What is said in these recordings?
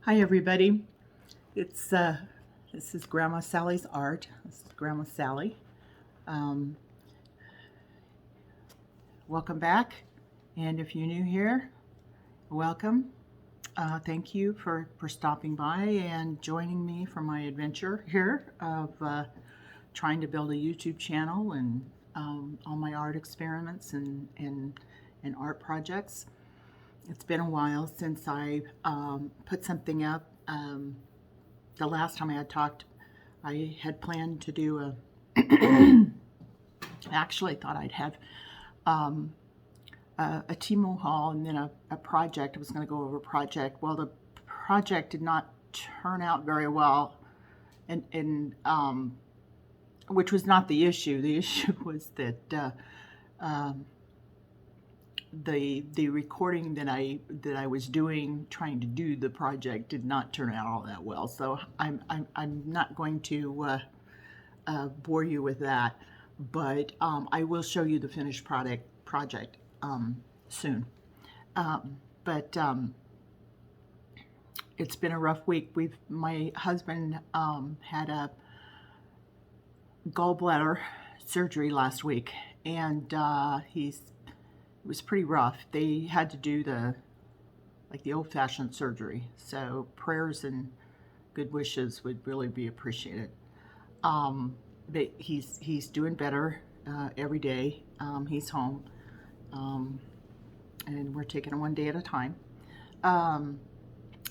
Hi everybody. It's this is Grandma Sally's art. This is Grandma Sally. Um, Welcome back, and if you're new here, welcome. Thank you for stopping by and joining me for my adventure here of trying to build a YouTube channel and all my art experiments and art projects. It's been a while since I put something up. The last time I had talked, I had planned to do a. Actually, I thought I'd have um, a Temu haul and then a project. I was going to go over a project. Well, the project did not turn out very well, and which was not the issue. The issue was that um, the recording that I was doing, trying to do the project, did not turn out all that well. So I'm not going to bore you with that, but I will show you the finished project soon. But It's been a rough week. My husband had a gallbladder surgery last week, and it was pretty rough. They had to do the old-fashioned surgery. So prayers and good wishes would really be appreciated. But he's doing better every day. He's home, and we're taking it one day at a time.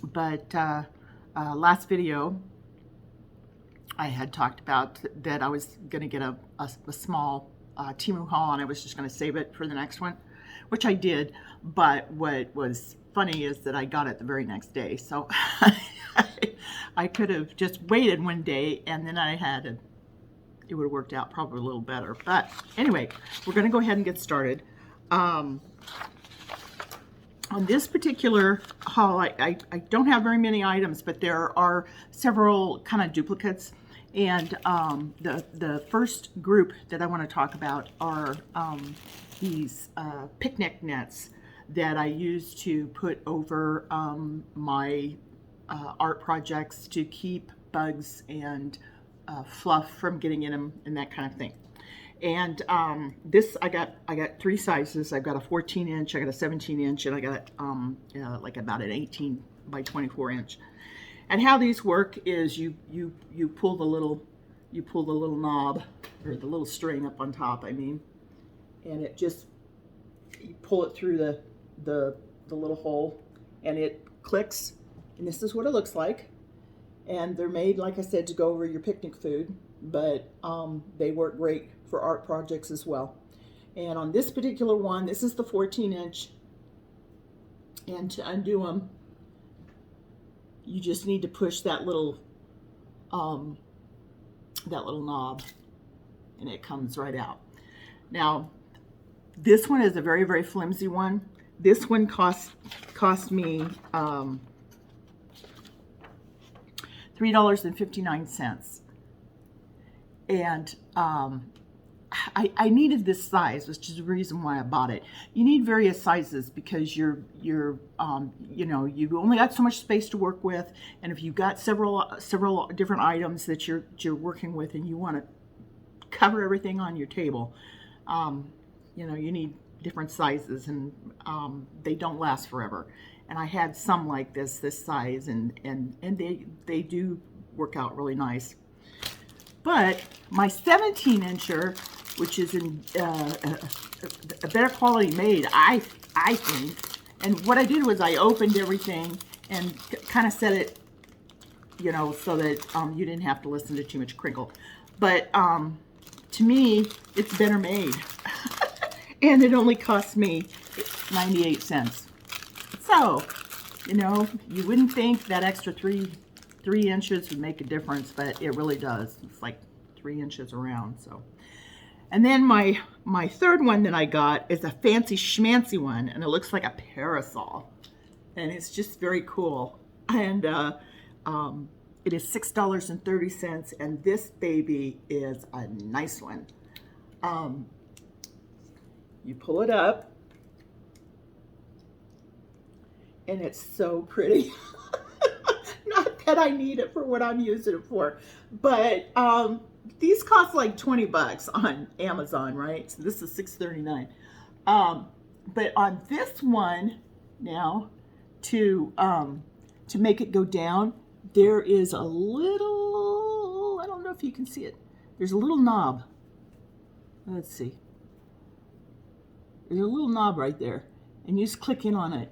But Last video, I had talked about that I was going to get a small Temu haul, and I was just going to save it for the next one, which I did. But what was funny is that I got it the very next day. So I could have just waited one day, and then it would have worked out probably a little better. But anyway, we're going to go ahead and get started. On this particular haul, I don't have very many items, but there are several kind of duplicates. And the first group that I want to talk about are these picnic nets that I use to put over my art projects to keep bugs and fluff from getting in them and that kind of thing. And this I got three sizes. I've got a 14-inch, I got a 17-inch, and I got like about an 18 by 24 inch. And how these work is you pull the little knob, or the little string up on top, I mean, and it just, you pull it through the little hole, and it clicks, and this is what it looks like. And they're made, like I said, to go over your picnic food, but they work great for art projects as well. And on this particular one, this is the 14-inch, and to undo them, you just need to push that little knob, and it comes right out. Now, this one is a very, very flimsy one. This one cost me $3.59, and I needed this size, which is the reason why I bought it. You need various sizes because you've only got so much space to work with, and if you've got several different items that you're working with, and you want to cover everything on your table, you need different sizes, and they don't last forever. And I had some like this size, and they do work out really nice. But my 17-incher, which is in a better quality made, I think. And what I did was I opened everything and kind of set it, so that you didn't have to listen to too much crinkle. But to me, it's better made. And it only cost me 98 cents. So, you wouldn't think that extra three inches would make a difference, but it really does. It's like 3 inches around. So, and then my third one that I got is a fancy schmancy one, and it looks like a parasol, and it's just very cool. And it is $6.30, and this baby is a nice one. You pull it up, and it's so pretty. and I need it for what I'm using it for. But these cost like 20 bucks on Amazon, right? So this is $6.39. But on this one now, to make it go down, there is a little, I don't know if you can see it. There's a little knob. Let's see. There's a little knob right there. And you just click in on it.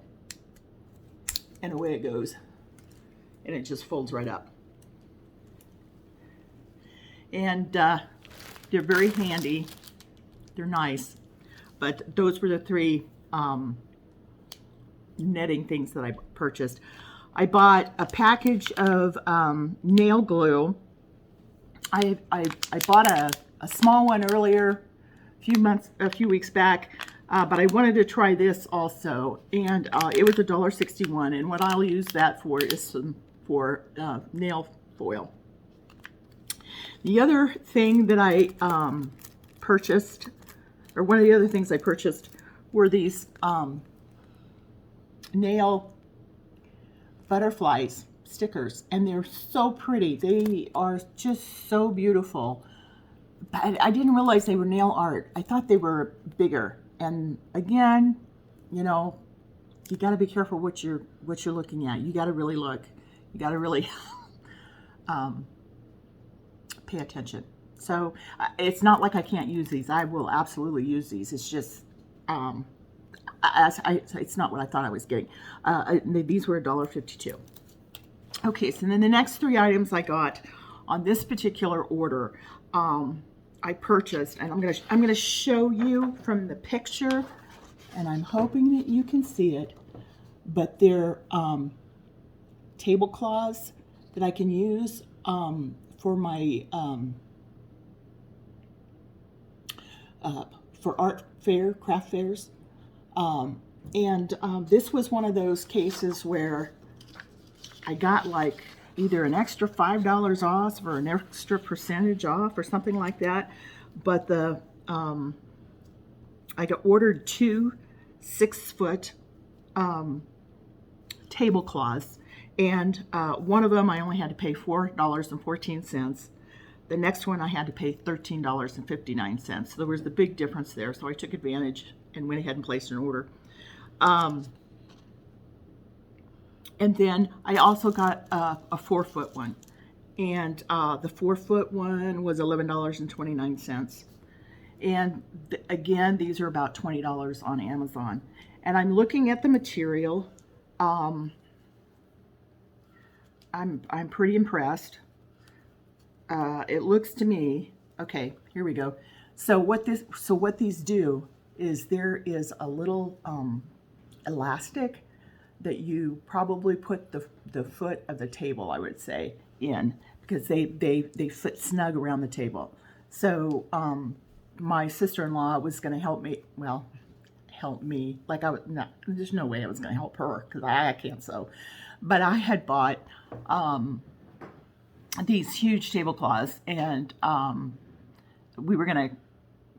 And away it goes. And it just folds right up. And they're very handy. They're nice. But those were the three netting things that I purchased. I bought a package of nail glue. I bought a small one earlier, a few weeks back, but I wanted to try this also, and it was $1.61. And what I'll use that for is for nail foil. The other thing that I purchased, or one of the other things I purchased, were these nail butterflies stickers, and they're so pretty. They are just so beautiful. But I didn't realize they were nail art. I thought they were bigger. And again, you know, you got to be careful what you're looking at. You got to really look. You got to really pay attention. So it's not like I can't use these. I will absolutely use these. It's just it's not what I thought I was getting. These were $1.52. Okay, so then the next three items I got on this particular order, I purchased, and I'm gonna show you from the picture, and I'm hoping that you can see it. But they're tablecloths that I can use for my for art fair, craft fairs. This was one of those cases where I got like either an extra $5 off or an extra percentage off or something like that. But I ordered two 6-foot tablecloths, and one of them I only had to pay $4.14. The next one I had to pay $13.59. So there was the big difference there. So I took advantage and went ahead and placed an order. And then I also got a 4-foot one. And the 4-foot one was $11.29. And again, these are about $20 on Amazon. And I'm looking at the material. I'm pretty impressed. It looks to me, okay, here we go. So what these do is there is a little elastic that you probably put the foot of the table, I would say, in, because they fit snug around the table. So my sister-in-law was going to help me, like there's no way I was going to help her because I can't sew. But I had bought these huge tablecloths, and we were going to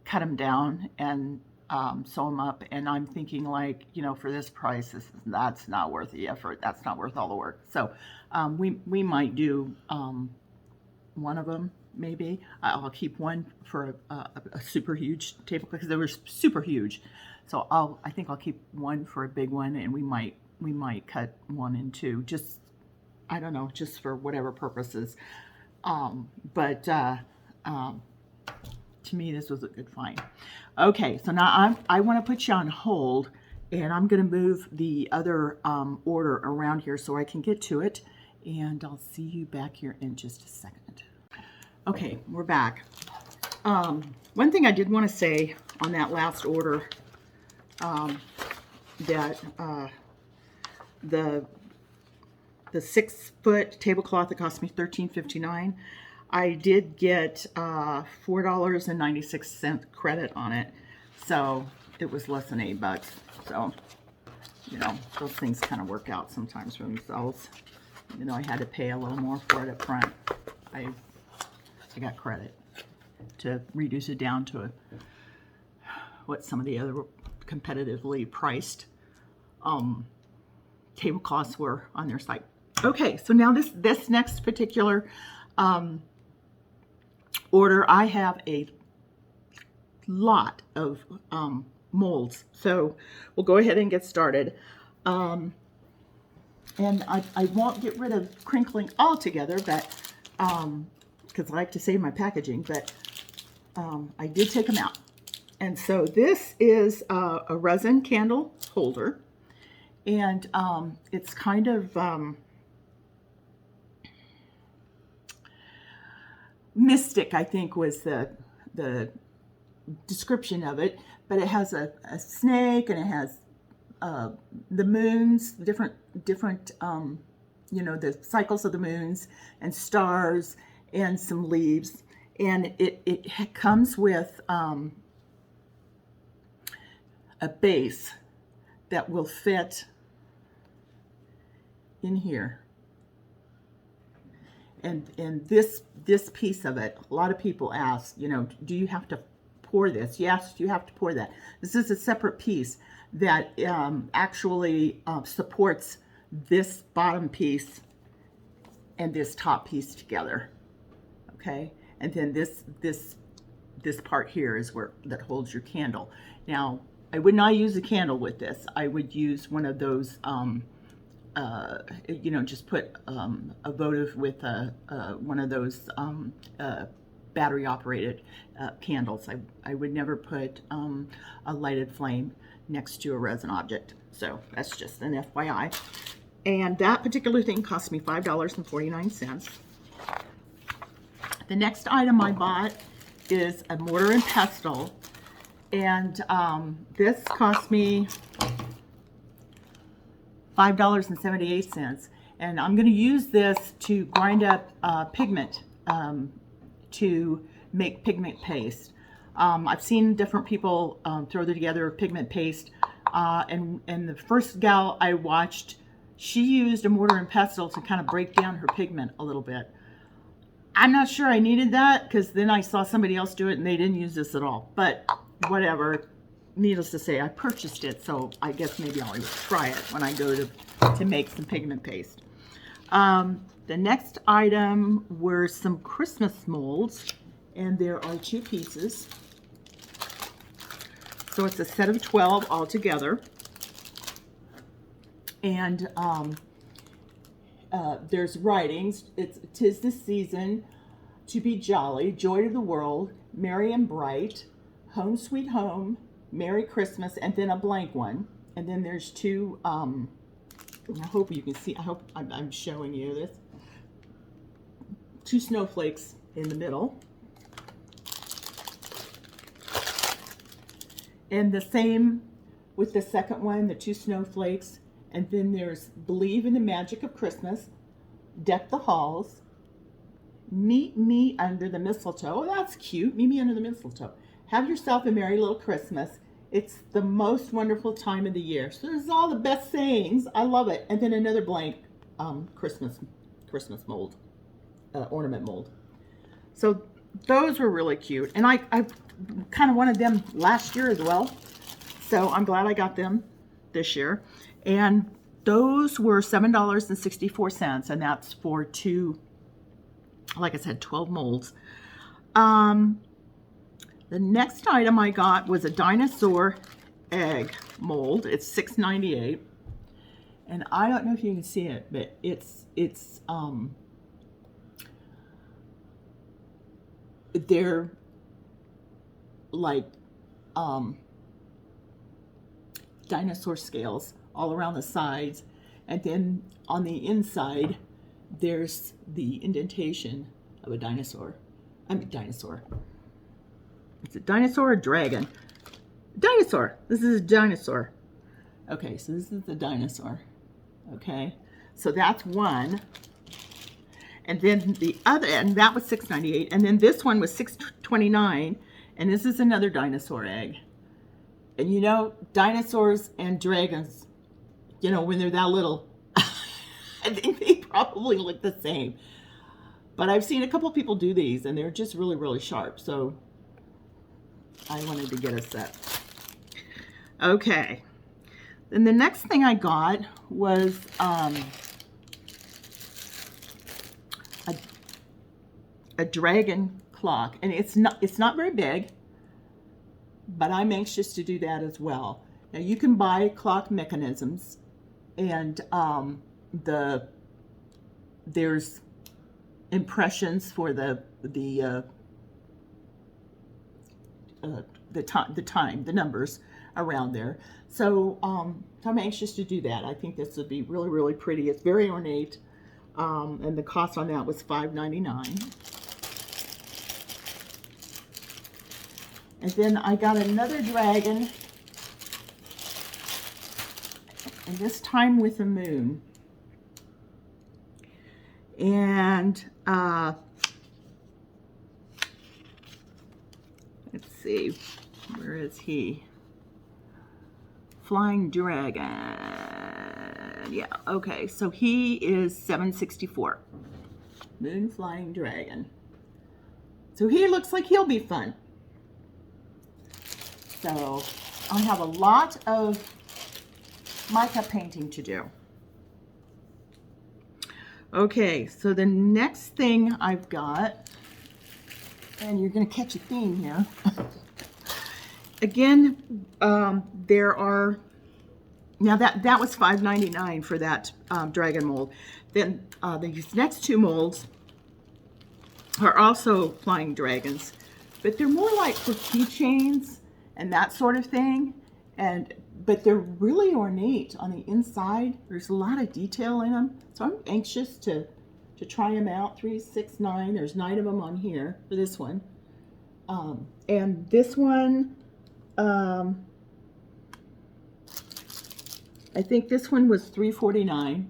cut them down and sew them up, and I'm thinking, like, you know, for this price, that's not worth the effort. That's not worth all the work. So we might do one of them, maybe. I'll keep one for a super huge table because they were super huge. So I think I'll keep one for a big one, and we might cut one in two. Just, I don't know, just for whatever purposes. But to me, this was a good find. Okay, so now I want to put you on hold, and I'm going to move the other order around here so I can get to it, and I'll see you back here in just a second. Okay, we're back. One thing I did want to say on that last order, that the 6-foot tablecloth that cost me $13.59, I did get $4.96 credit on it, so it was less than $8. So, you know, those things kind of work out sometimes for themselves. You know, I had to pay a little more for it up front. I got credit to reduce it down to what some of the other competitively priced tablecloths were on their site. Okay, so now this next particular order, I have a lot of molds. So we'll go ahead and get started. And I won't get rid of crinkling altogether, but because I like to save my packaging, but I did take them out. And so this is a resin candle holder, and it's kind of mystic, I think was the description of it, but it has a snake, and it has the moons, different you know, the cycles of the moons and stars and some leaves, and it comes with a base that will fit in here. And this piece of it, a lot of people ask, you know, do you have to pour this? Yes, you have to pour that. This is a separate piece that actually supports this bottom piece and this top piece together. Okay, and then this part here is where that holds your candle. Now, I would not use a candle with this. I would use one of those you know, just put a votive with one of those battery operated candles. I would never put a lighted flame next to a resin object. So that's just an FYI. And that particular thing cost me $5.49. The next item I bought is a mortar and pestle. And this cost me $5.78, and I'm going to use this to grind up pigment to make pigment paste. I've seen different people throw together pigment paste, and the first gal I watched, she used a mortar and pestle to kind of break down her pigment a little bit. I'm not sure I needed that, because then I saw somebody else do it and they didn't use this at all, but whatever. Needless to say, I purchased it, so I guess maybe I'll try it when I go to make some pigment paste. The next item were some Christmas molds, and there are 2 pieces. So it's a set of 12 altogether. And there's writings. It's "'Tis the season to be jolly, joy to the world, merry and bright, home sweet home, Merry Christmas," and then a blank one. And then there's 2, I hope you can see, I hope I'm showing you this. 2 snowflakes in the middle. And the same with the second one, the 2 snowflakes. And then there's "Believe in the Magic of Christmas," "Deck the Halls," "Meet me under the mistletoe." Oh, that's cute. "Meet me under the mistletoe." "Have yourself a merry little Christmas. It's the most wonderful time of the year." So this is all the best sayings. I love it. And then another blank Christmas mold, ornament mold. So those were really cute. And I kind of wanted them last year as well. So I'm glad I got them this year. And those were $7.64. And that's for 2, like I said, 12 molds. The next item I got was a dinosaur egg mold. It's $6.98, and I don't know if you can see it, but they're like dinosaur scales all around the sides, and then on the inside there's the indentation of a dinosaur. Dinosaur. It's a dinosaur or dragon? Dinosaur. This is a dinosaur. Okay, so this is the dinosaur. Okay, so that's one. And then the other, and that was $6.98. And then this one was $6.29. And this is another dinosaur egg. And you know, dinosaurs and dragons, you know, when they're that little, I think they probably look the same. But I've seen a couple people do these, and they're just really, really sharp. So I wanted to get a set. Okay. Then the next thing I got was a dragon clock, and it's not very big, but I'm anxious to do that as well. Now you can buy clock mechanisms, and there's impressions for the time, the numbers around there. So I'm anxious to do that. I think this would be really, really pretty. It's very ornate, and the cost on that was $5.99. And then I got another dragon, and this time with a moon. And let's see, where is he? Flying Dragon. Yeah, okay, so he is $7.64. Moon Flying Dragon. So he looks like he'll be fun. So I have a lot of mica painting to do. Okay, so the next thing I've got, and you're going to catch a theme here. Again, there are, now that was $5.99 for that dragon mold. Then these next two molds are also flying dragons, but they're more like for keychains and that sort of thing. But they're really ornate on the inside. There's a lot of detail in them. So I'm anxious to try them out. 3, 6, 9. There's 9 of them on here for this one. And this one, I think this one was $3.49.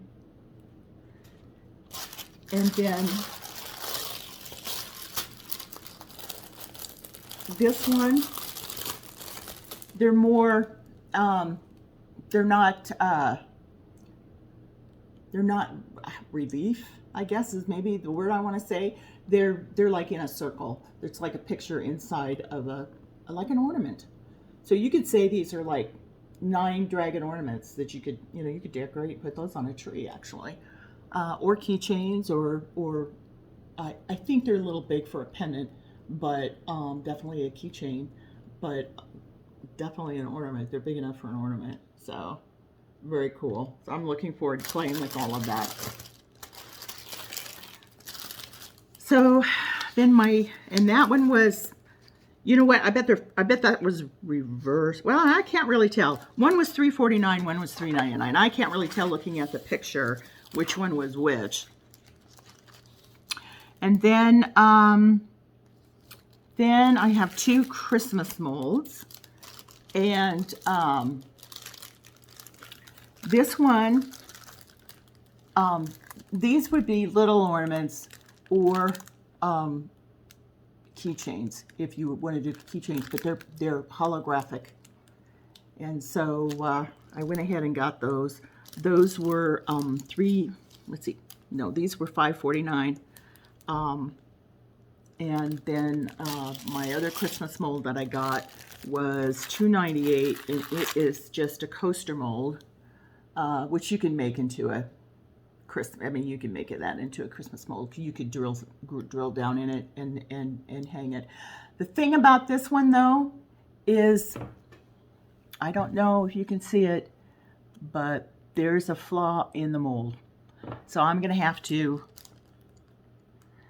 And then this one, they're more, they're not relief, I guess is maybe the word I want to say. They're like in a circle. It's like a picture inside of like an ornament. So you could say these are like 9 dragon ornaments that you could decorate, put those on a tree actually, or keychains, or I think they're a little big for a pendant, but definitely a keychain, but definitely an ornament. They're big enough for an ornament. So very cool. So I'm looking forward to playing with all of that. So then and that one was, you know what, I bet that was reversed. Well, I can't really tell. One was $3.49, one was $3.99. I can't really tell looking at the picture which one was which. And then I have 2 Christmas molds. And this one, these would be little ornaments or keychains if you wanted to do keychains, but they're holographic. And so I went ahead and got those. Those were these were $5.49. And then my other Christmas mold that I got was $2.98, and it is just a coaster mold, which you can make into a you can make that into a Christmas mold. You could drill down in it and hang it. The thing about this one though is, I don't know if you can see it, but there's a flaw in the mold. So I'm gonna have to,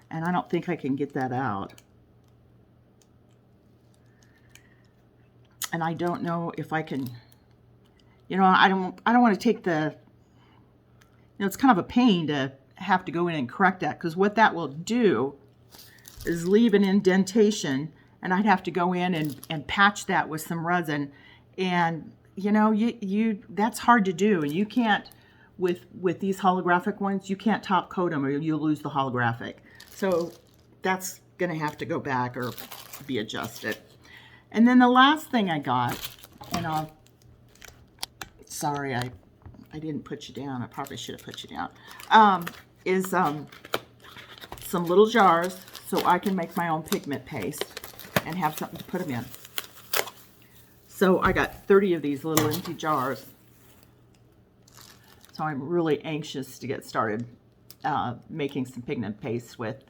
and I don't think I can get that out. And I don't know if I can, I don't want to take it's kind of a pain to have to go in and correct that, because what that will do is leave an indentation, and I'd have to go in and patch that with some resin. And that's hard to do, and you can't, with these holographic ones, you can't top coat them or you'll lose the holographic. So that's gonna have to go back or be adjusted. And then the last thing I got, and sorry, I didn't put you down. I probably should have put you down. Is some little jars so I can make my own pigment paste and have something to put them in. So I got 30 of these little empty jars. So I'm really anxious to get started making some pigment paste with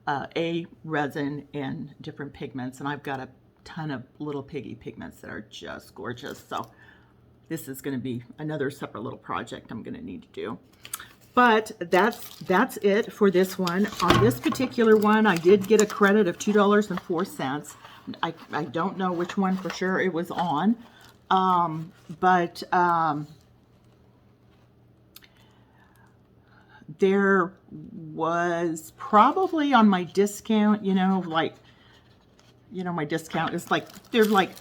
a resin and different pigments, and I've got a ton of little piggy pigments that are just gorgeous. So this is going to be another separate little project I'm going to need to do. But that's it for this one. On this particular one, I did get a credit of $2.04. I don't know which one for sure it was on, but there was probably on my discount, my discount is like,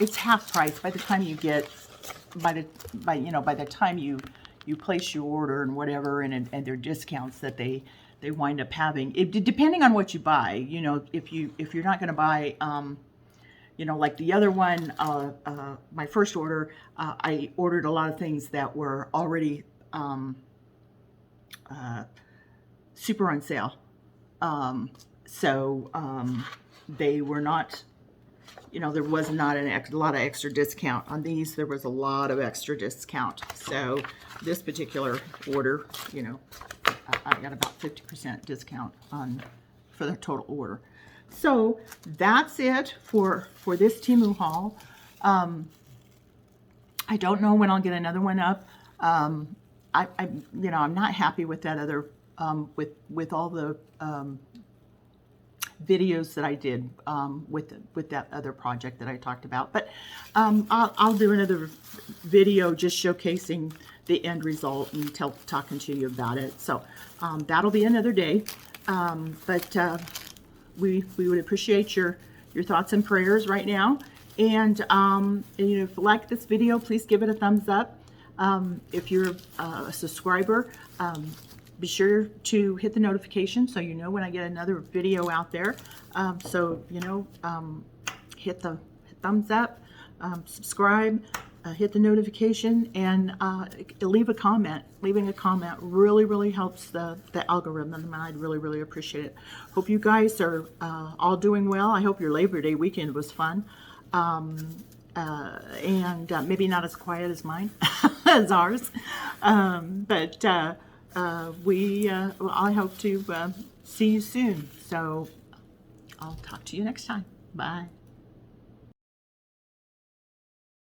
it's half price by the time you get, by the time you place your order and whatever, and their discounts that they wind up having, depending on what you buy. If you're not going to buy, like the other one, my first order, I ordered a lot of things that were already super on sale. They were not, there was not a lot of extra discount. On these, there was a lot of extra discount. So this particular order, I got about 50% discount for the total order. So that's it for this Temu haul. I don't know when I'll get another one up. I'm not happy with that other, with all the videos that I did with that other project that I talked about. But I'll do another video just showcasing the end result and talking to you about it. So that'll be another day. We would appreciate your thoughts and prayers right now. And if you like this video, please give it a thumbs up. If you're a subscriber, be sure to hit the notification so you know when I get another video out there. Hit the thumbs up, subscribe, hit the notification, and leave a comment. Leaving a comment really helps the algorithm, and I'd really appreciate it. Hope you guys are all doing well. I hope your Labor Day weekend was fun. And maybe not as quiet as mine, as ours. I hope to see you soon. So I'll talk to you next time. Bye.